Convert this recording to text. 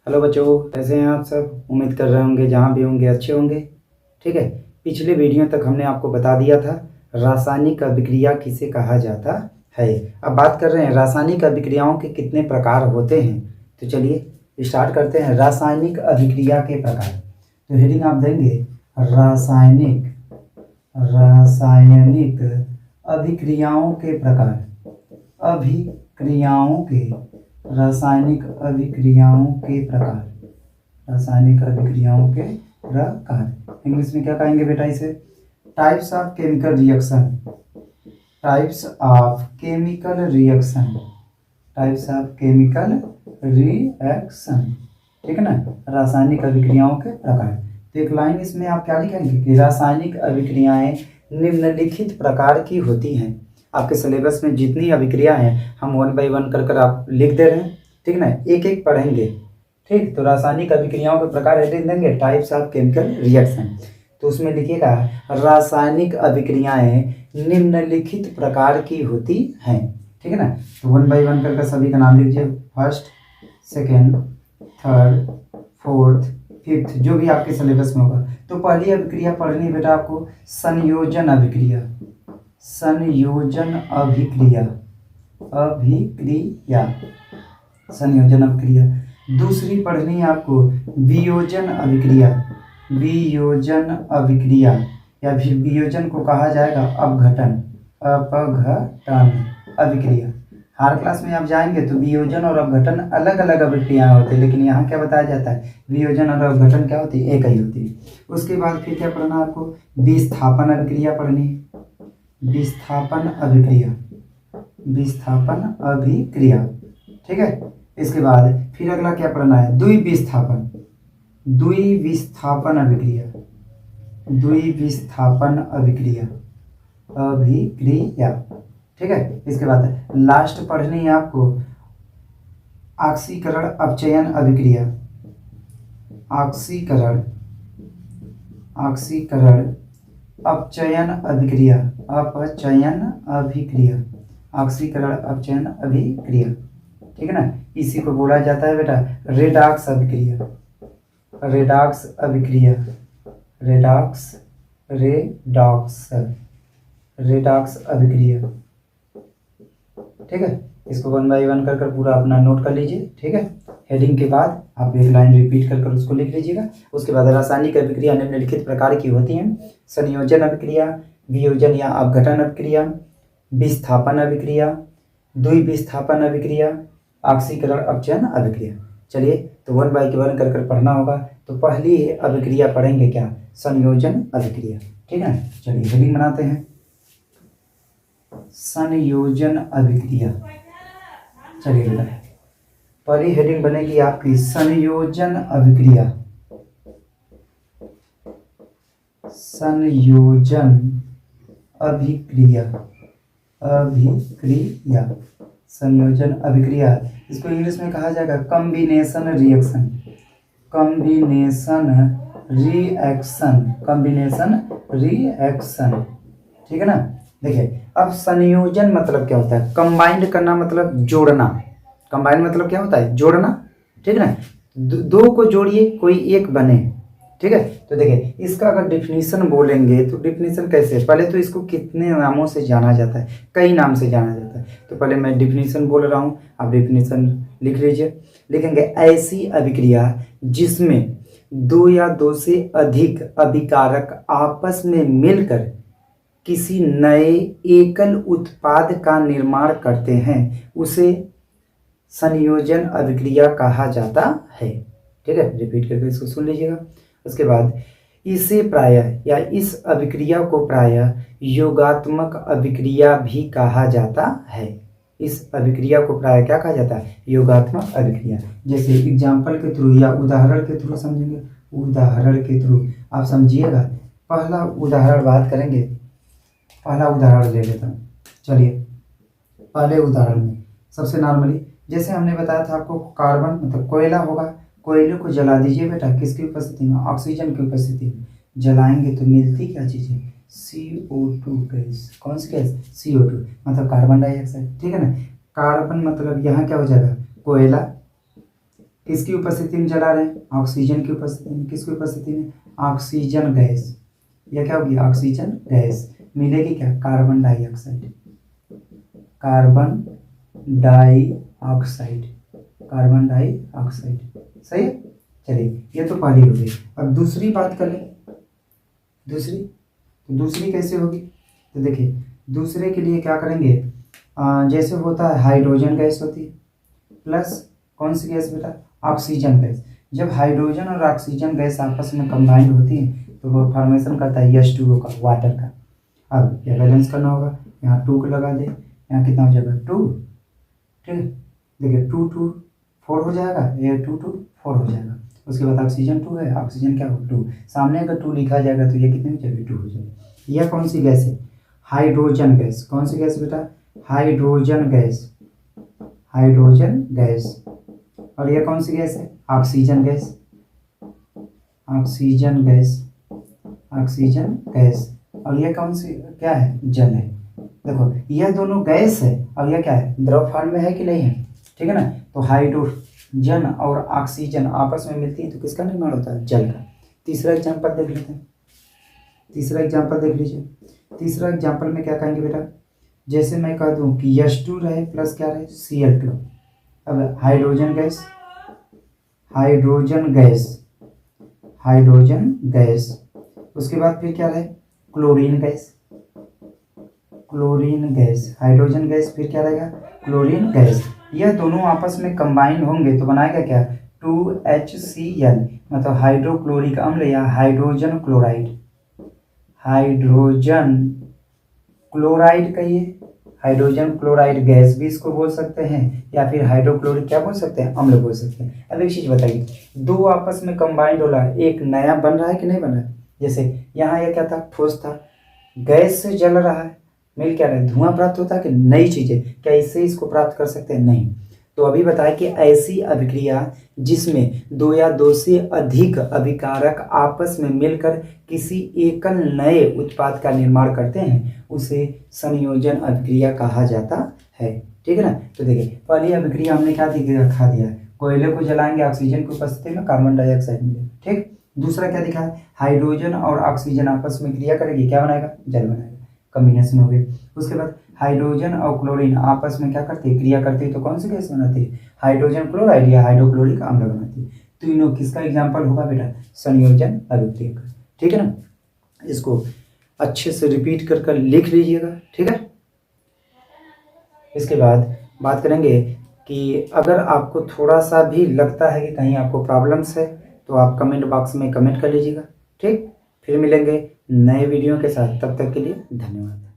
Hello बच्चों, कैसे हैं आप सब। उम्मीद कर रहे होंगे जहाँ भी होंगे अच्छे होंगे। ठीक है। पिछले वीडियो तक हमने आपको बता दिया था रासायनिक अभिक्रिया किसे कहा जाता है। अब बात कर रहे हैं रासायनिक अभिक्रियाओं के कितने प्रकार होते हैं। तो चलिए स्टार्ट करते हैं। रासायनिक अभिक्रिया के प्रकार। तो हेडिंग आप देंगे रासायनिक रासायनिक अभिक्रियाओं के प्रकार। अभिक्रियाओं के रासायनिक अभिक्रियाओं के प्रकार। रासायनिक अभिक्रियाओं के प्रकार इंग्लिश में क्या कहेंगे बेटा इसे? Types of chemical reaction. Types of chemical reaction. Types of chemical reaction. ठीक है ना। रासायनिक अभिक्रियाओं के प्रकार। तो एक लाइन इसमें आप क्या लिखेंगे कि रासायनिक अभिक्रियाएं निम्नलिखित प्रकार की होती हैं। आपके सिलेबस में जितनी अभिक्रिया हैं हम वन बाय वन कर आप लिख दे रहे हैं। ठीक ना, एक एक पढ़ेंगे। ठीक, तो रासायनिक अभिक्रियाओं के प्रकार हेडिंग देंगे टाइप्स ऑफ केमिकल रिएक्शन। तो उसमें लिखिएगा रासायनिक अभिक्रियाएं निम्नलिखित प्रकार की होती हैं। ठीक है ना। तो वन बाय वन कर सभी का नाम लीजिए। First, second, third, fourth, fifth, जो भी आपके सिलेबस में होगा। तो पहली अभिक्रिया पढ़नी है बेटा आपको संयोजन अभिक्रिया। संयोजन अभिक्रिया। अभिक्रिया संयोजन अभिक्रिया। दूसरी पढ़नी है आपको वियोजन अभिक्रिया। वियोजन अभिक्रिया या फिर वियोजन को कहा जाएगा अपघटन। अपघटन अभिक्रिया। हर क्लास में आप जाएंगे तो वियोजन और अपघटन अलग अलग अभिक्रियाएं होती है, लेकिन यहाँ क्या बताया जाता है वियोजन और अपघटन क्या होती है, एक ही होती है। उसके बाद फिर क्या पढ़ना है आपको विस्थापन अभिक्रिया पढ़नी है। विस्थापन अभिक्रिया। विस्थापन अभिक्रिया। ठीक है। इसके बाद फिर अगला क्या पढ़ना है द्विविस्थापन। द्विविस्थापन अभिक्रिया। द्विविस्थापन अभिक्रिया। अभिक्रिया। ठीक है। इसके बाद लास्ट पढ़नी है आपको ऑक्सीकरण अपचयन अभिक्रिया। ऑक्सीकरण ऑक्सीकरण अपचयन अभिक्रिया। अपचयन अभिक्रिया। ऑक्सीकरण अपचयन अभिक्रिया। ठीक है ना। इसी को बोला जाता है बेटा रेडॉक्स अभिक्रिया। रेडॉक्स अभिक्रिया। रेडॉक्स रेडॉक्स रेडॉक्स अभिक्रिया। ठीक है। इसको वन बाय वन कर पूरा अपना नोट कर लीजिए। ठीक है। हेडिंग के बाद आप एक लाइन रिपीट कर उसको लिख लीजिएगा। उसके बाद रासायनिक अभिक्रिया निम्नलिखित प्रकार की होती हैं संयोजन अभिक्रिया, वियोजन या अपघटन अभिक्रिया, विस्थापन अभिक्रिया, द्विविस्थापन अभिक्रिया, ऑक्सीकरण अपचयन अभिक्रिया। चलिए तो वन बाय वन कर पढ़ना होगा। तो पहली अभिक्रिया पढ़ेंगे क्या संयोजन अभिक्रिया। ठीक है। चलिए हेडिंग बनाते हैं संयोजन अभिक्रिया। चलिए बेटा पहली हेडिंग बनेगी आपकी संयोजन अभिक्रिया। संयोजन अभिक्रिया। अभिक्रिया संयोजन अभिक्रिया। इसको इंग्लिश में कहा जाएगा combination reaction. Combination reaction. Combination reaction. ठीक है ना। देखिए अब संयोजन मतलब क्या होता है कंबाइंड करना मतलब जोड़ना। कंबाइंड मतलब क्या होता है जोड़ना। ठीक है ना। दो को जोड़िए कोई एक बने। ठीक है। तो देखिए इसका अगर डिफिनीशन बोलेंगे तो डिफिनीशन कैसे, पहले तो इसको कितने नामों से जाना जाता है, कई नाम से जाना जाता है। तो पहले मैं डिफिनीशन बोल रहा हूँ, आप डिफिनीशन लिख लीजिए। लिखेंगे ऐसी अभिक्रिया जिसमें दो या दो से अधिक अभिकारक आपस में मिलकर किसी नए एकल उत्पाद का निर्माण करते हैं उसे संयोजन अभिक्रिया कहा जाता है। ठीक है। रिपीट करके इसको सुन लीजिएगा। उसके बाद इसे प्रायः या इस अभिक्रिया को प्रायः योगात्मक अभिक्रिया भी कहा जाता है। इस अभिक्रिया को प्रायः क्या कहा जाता है योगात्मक अभिक्रिया। जैसे एग्जाम्पल के थ्रू या उदाहरण के थ्रू समझेंगे। उदाहरण के थ्रू आप समझिएगा। पहला उदाहरण बात करेंगे। पहला उदाहरण ले लेता हूँ। चलिए पहले उदाहरण में सबसे नॉर्मली जैसे हमने बताया था आपको कार्बन मतलब कोयला होगा। कोयले को जला दीजिए बेटा किसकी उपस्थिति में ऑक्सीजन की उपस्थिति में। जलाएंगे तो मिलती क्या चीज़ है CO2 गैस। कौन सी गैस CO2 मतलब कार्बन डाइऑक्साइड। ठीक है ना। कार्बन मतलब यहाँ क्या हो जाएगा कोयला, किसकी उपस्थिति में जला रहे हैं? ऑक्सीजन की उपस्थिति में। किसकी उपस्थिति में? Oxygen gas. यह क्या होगी? Oxygen gas. मिलेगी क्या? Carbon dioxide. Carbon dioxide. Carbon dioxide. सही है। चलिए ये तो पहली हो गई। अब दूसरी बात कर लें। दूसरी कैसे होगी? तो देखिए दूसरे के लिए क्या करेंगे, जैसे होता है हाइड्रोजन गैस होती है प्लस कौन सी गैस बेटा? Oxygen gas. जब हाइड्रोजन और ऑक्सीजन गैस आपस में कंबाइंड होती है तो वो फॉर्मेशन करता है H2O का, वाटर का। अब क्या बैलेंस करना होगा, यहाँ 2 को लगा दे, यहाँ कितना हो जाएगा? 2। ठीक है, देखिए 2 2 4 हो जाएगा, ये 2 2 4 हो जाएगा। उसके बाद ऑक्सीजन 2 है, ऑक्सीजन क्या हो? 2। सामने अगर 2 लिखा जाएगा तो ये कितने हो जाएगा? 2 हो जाएगा। यह कौन सी गैस है? Hydrogen gas. कौन सी गैस बेटा? Hydrogen gas. Hydrogen gas. और यह कौन सी गैस है? Oxygen gas. Oxygen gas. Oxygen gas. और यह कौन सी क्या है? जल है। देखो यह दोनों गैस है और यह क्या है? द्रव फॉर्म में है कि नहीं है? ठीक है ना। तो हाइड्रोजन और ऑक्सीजन आपस में मिलती है तो किसका निर्माण होता है? जल का। तीसरा एग्जांपल देख लेते हैं। तीसरा एग्जांपल देख लीजिए। तीसरा एग्जांपल में क्या कहेंगे बेटा? जैसे मैं कह दूं कि H2 रहे प्लस क्या रहे? Cl2। अब hydrogen gas, hydrogen gas, hydrogen gas. उसके बाद फिर क्या रहे? Chlorine gas. Chlorine gas. Hydrogen gas फिर क्या रहेगा? Chlorine gas. यह दोनों आपस में कंबाइन होंगे तो बनाएगा क्या? 2HCl, मतलब हाइड्रोक्लोरिक अम्ल या हाइड्रोजन क्लोराइड। हाइड्रोजन क्लोराइड कहिए, हाइड्रोजन क्लोराइड गैस भी इसको बोल सकते हैं या फिर हाइड्रोक्लोरिक क्या बोल सकते हैं? अम्ल बोल सकते हैं। अब एक चीज बताइए, दो आपस में कंबाइंड हो रहा है, एक नया बन रहा है कि नहीं बन रहा है? जैसे यहाँ ये क्या था? ठोस था, गैस से जल रहा है, मिल क्या रहा है? धुआं प्राप्त होता है कि नई चीजें, क्या इससे इसको प्राप्त कर सकते हैं? नहीं। तो अभी बताया कि ऐसी अभिक्रिया जिसमें दो या दो से अधिक अभिकारक आपस में मिलकर किसी एकल नए उत्पाद का निर्माण करते हैं उसे संयोजन अभिक्रिया कहा जाता है। ठीक है ना। तो देखिए पहली अभिक्रिया हमने क्या दिखा दिया? कोयले को जलाएंगे, ऑक्सीजन की उपस्थिति में कार्बन डाइऑक्साइड मिलेगा। ठीक। दूसरा क्या दिखा है? हाइड्रोजन और ऑक्सीजन आपस में क्रिया करेगी, क्या बनाएगा? जल बनाएगा। कॉम्बिनेशन हो गई। उसके बाद हाइड्रोजन और क्लोरीन आपस में क्या करते हैं? क्रिया करते हैं तो कौन सी गैस बनाती है? हाइड्रोजन क्लोराइड या हाइड्रोक्लोरिक अम्ल बनाती है। तो इन्हों किसका एग्जाम्पल होगा बेटा? संयोजन अभिक्रिया का। ठीक है ना। इसको अच्छे से रिपीट कर लिख लीजिएगा। ठीक है। इसके बाद बात करेंगे कि अगर आपको थोड़ा सा भी लगता है कि कहीं आपको प्रॉब्लम्स है तो आप कमेंट बॉक्स में कमेंट कर लीजिएगा। ठीक। फिर मिलेंगे नए वीडियो के साथ, तब तक के लिए धन्यवाद।